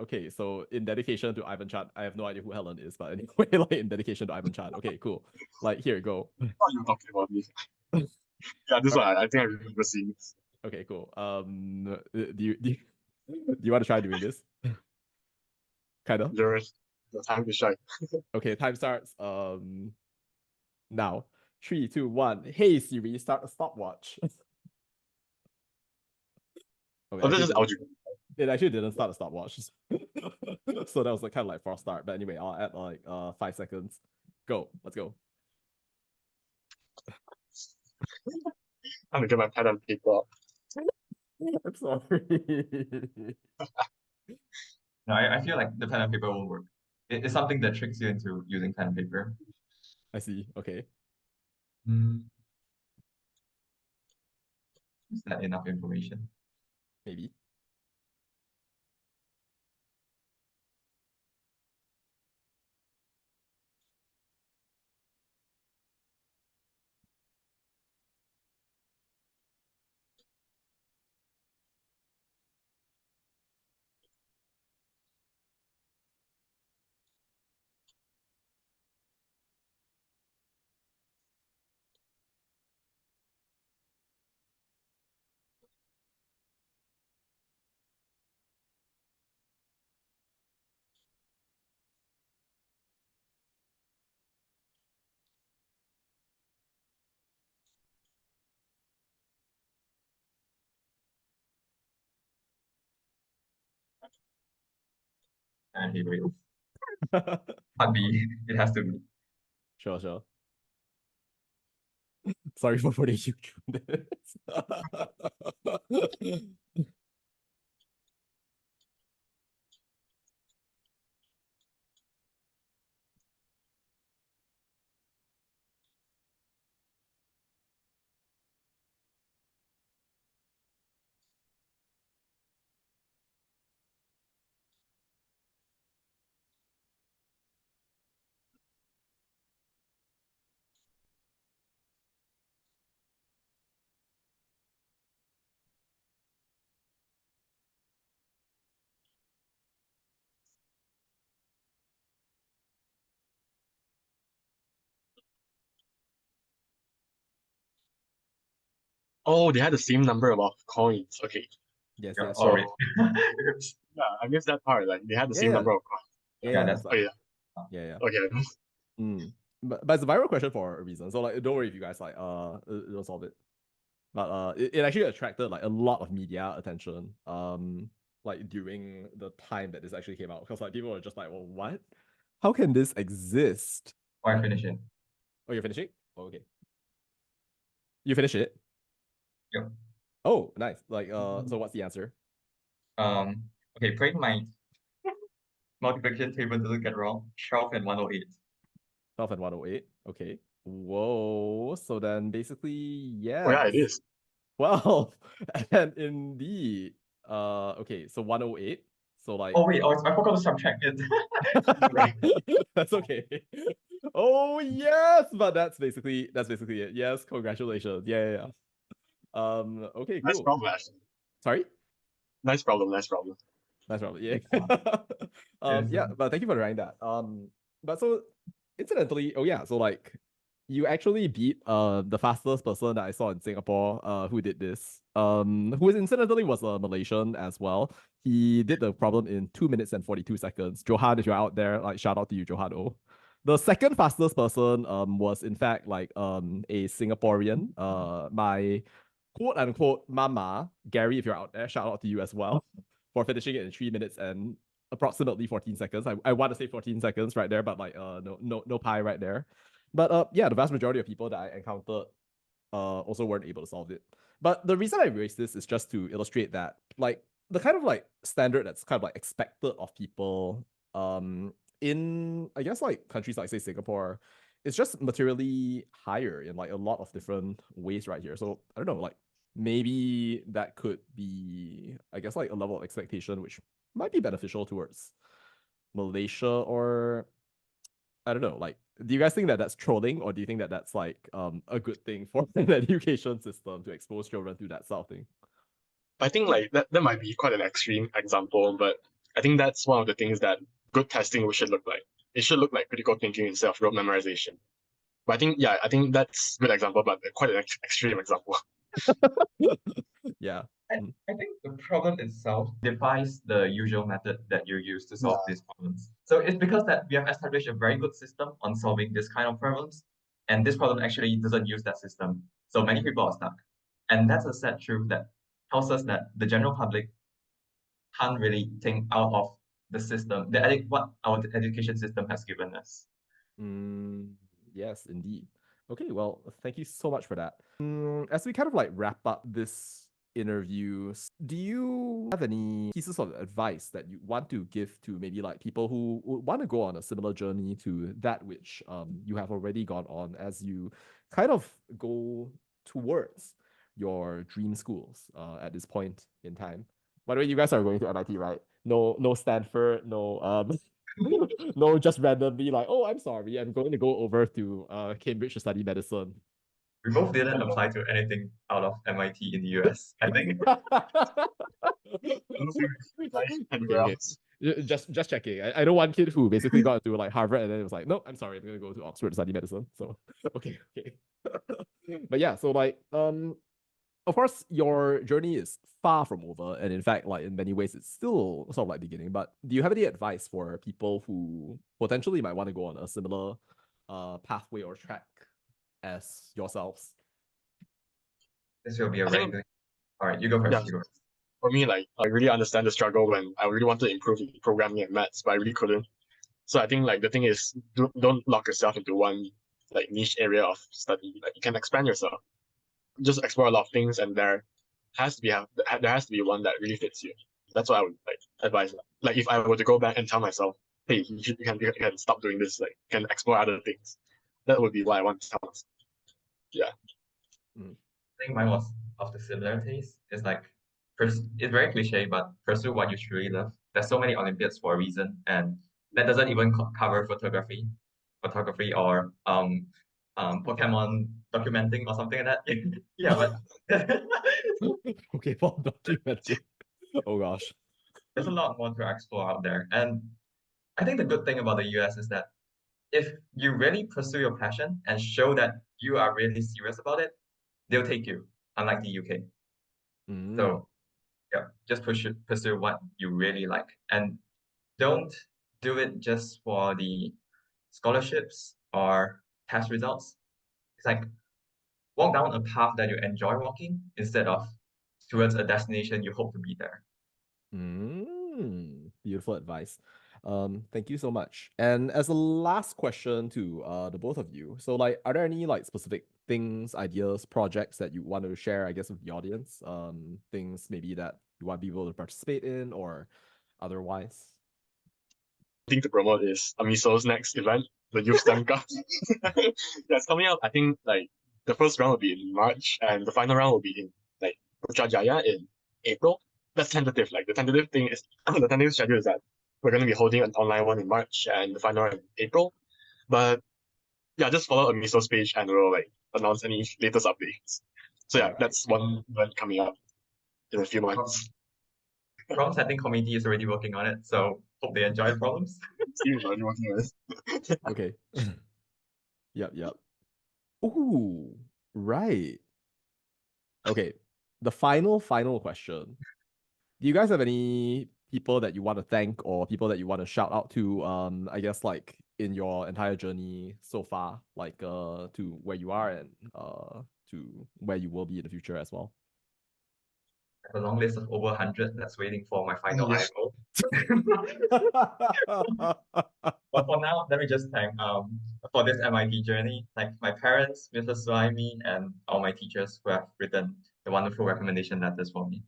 okay. So, in dedication to Ivan Chan, I have no idea who Helen is, but anyway, like in dedication to Ivan Chan. Okay, cool. Like, here you go. I thought you were talking about me. Yeah, this one. I think I remember seeing this. Okay, cool. Do you want to try doing this? Kind of. There's the time to shine. Okay, time starts. Now. 3, 2, 1. Hey Siri, start a stopwatch. Okay, Oh, this actually, is algebra. it actually didn't start a stopwatch. So that was like kind of like false start. But anyway, I'll add like 5 seconds. Go. Let's go. I'm gonna get my pen and paper out. I'm sorry. No, I feel like the pen and paper won't work. It's something that tricks you into using pen and paper. I see. Okay. Is that enough information? Maybe. And paper. Can't be. It has to be. Sure. Sorry for putting you through this. Oh, they had the same number of coins. Okay. Yes, Yeah, yes. So alright. yeah, I missed that part. Like they had the same Yeah. number of coins. Yeah, that's Oh yeah. yeah. Okay. Mm. but it's a viral question for a reason. So like, don't worry if you guys like don't solve it. But it actually attracted like a lot of media attention. Like during the time that this actually came out, because like people were just like, well, what? How can this exist? Or I finish it. Oh, you're finishing? Oh, okay. You finish it? Yep. Oh, nice. Like, so what's the answer? Okay, praying my multiplication table doesn't get wrong. 12 and 108. 12 and 108. Okay. Whoa. So then basically, yes. Oh yeah, it is. Well, and indeed, okay, so 108. So like, Oh wait, I forgot to subtract it. Right. that's okay. Oh yes, but that's basically it. Yes, congratulations. Yeah. Okay, Nice cool. problem, Ashton. Sorry? Nice problem. Nice problem. That's probably yeah. Yeah, but thank you for writing that. But so incidentally, oh yeah, so like you actually beat the fastest person that I saw in Singapore who did this. Who incidentally was a Malaysian as well. He did the problem in 2 minutes and 42 seconds. Johan, if you're out there, like shout out to you, Johan. Oh. The second fastest person was in fact like a Singaporean. My quote unquote mama, Gary, if you're out there, shout out to you as well for finishing it in 3 minutes and approximately 14 seconds. I want to say 14 seconds right there, but like no pie right there. But yeah, the vast majority of people that I encountered also weren't able to solve it. But the reason I raised this is just to illustrate that like the kind of like standard that's kind of like expected of people in I guess like countries like say Singapore, it's just materially higher in like a lot of different ways right here. So I don't know, like maybe that could be I guess like a level of expectation which might be beneficial towards Malaysia, or I don't know, like do you guys think that that's trolling, or do you think that that's like a good thing for the education system to expose children to that sort of thing? I think like that might be quite an extreme example, but I think that's one of the things that good testing should look like. It should look like critical thinking instead of rote memorization. But I think that's a good example, but quite an extreme example. Yeah. I think the problem itself defies the usual method that you use to solve these problems. So it's because that we have established a very good system on solving this kind of problems, and this problem actually doesn't use that system. So many people are stuck. And that's a sad truth that tells us that the general public can't really think out of the system, what our education system has given us. Yes, indeed. Okay, well, thank you so much for that. As we kind of like wrap up this interview, do you have any pieces of advice that you want to give to maybe like people who would want to go on a similar journey to that which you have already gone on as you kind of go towards your dream schools at this point in time? By the way, you guys are going to MIT, right? No Stanford, no no, just randomly like, oh, I'm sorry, I'm going to go over to Cambridge to study medicine. We both didn't apply to anything out of MIT in the US, I think. Okay. Just checking. I know one kid who basically got to like Harvard and then it was like, no, I'm sorry, I'm gonna go to Oxford to study medicine. So okay. But yeah, so like of course your journey is far from over, and in fact like in many ways it's still sort of like beginning. But do you have any advice for people who potentially might want to go on a similar pathway or track as yourselves? This will be a I very think- good. All right, you go first. Yeah. You go first. For me, like I really understand the struggle when I really wanted to improve in programming and maths, but I really couldn't. So I think like the thing is, don't lock yourself into one like niche area of study. Like you can expand yourself, just explore a lot of things, and there has to be one that really fits you. That's what I would like advise. Like if I were to go back and tell myself, hey, you can stop doing this. Like you can explore other things. That would be what I want to tell myself. Yeah. I think mine was of the similar taste. It's like, it's very cliche, but pursue what you truly love. There's so many Olympiads for a reason, and that doesn't even cover photography or Pokemon documenting or something like that. Yeah, but Okay, for documenting. Oh gosh. there's a lot more to explore out there. And I think the good thing about the US is that if you really pursue your passion and show that you are really serious about it, they'll take you, unlike the UK. So yeah, just pursue what you really like, and don't do it just for the scholarships or test results. It's like walk down a path that you enjoy walking instead of towards a destination you hope to be there. Beautiful advice. Thank you so much. And as a last question to the both of you, so like, are there any like specific things, ideas, projects that you want to share, I guess, with the audience? Things maybe that you want people to participate in or otherwise? Thing to promote is Amiso's next event, the Youth STEM Cup. That's coming up. I think like the first round will be in March and the final round will be in like Putrajaya in April. That's tentative. Like the tentative thing is the tentative schedule is that we're going to be holding an online one in March and the final one in April. But yeah, just follow Amiso's page and we'll like announce any latest updates. So yeah, that's one event coming up in a few months. Problem setting committee is already working on it, so hope they enjoy the problems. Steve's already working on it. Okay. Yep. Ooh, right. Okay. The final question. Do you guys have any people that you want to thank or people that you want to shout out to, I guess like in your entire journey so far, like to where you are and to where you will be in the future as well? I have a long list of over 100 that's waiting for my final Yeah. IMO. But for now, let me just thank for this MIT journey, like my parents, Mrs. Suhaimi, and all my teachers who have written the wonderful recommendation letters for me.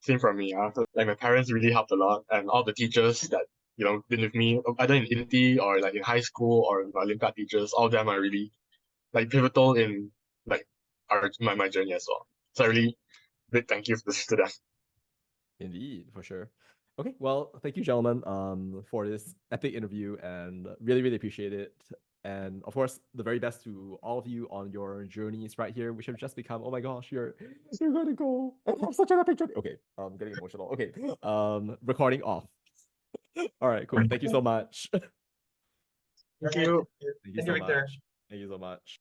Same for me. Like my parents really helped a lot, and all the teachers that been with me, either in INTI or like in high school or my Olympiad teachers, all of them are really like pivotal in like my journey as well. So I really big thank you to them. Indeed, for sure. Okay, well, thank you, gentlemen, for this epic interview, and really appreciate it. And of course, the very best to all of you on your journeys right here, which have just become, oh my gosh, you're gonna go. I'm such an epic journey. Okay, I'm getting emotional. Okay, recording off. All right, cool. Thank you so much. Thank you. Thank you Thank so you, Victor. much. Thank you so much.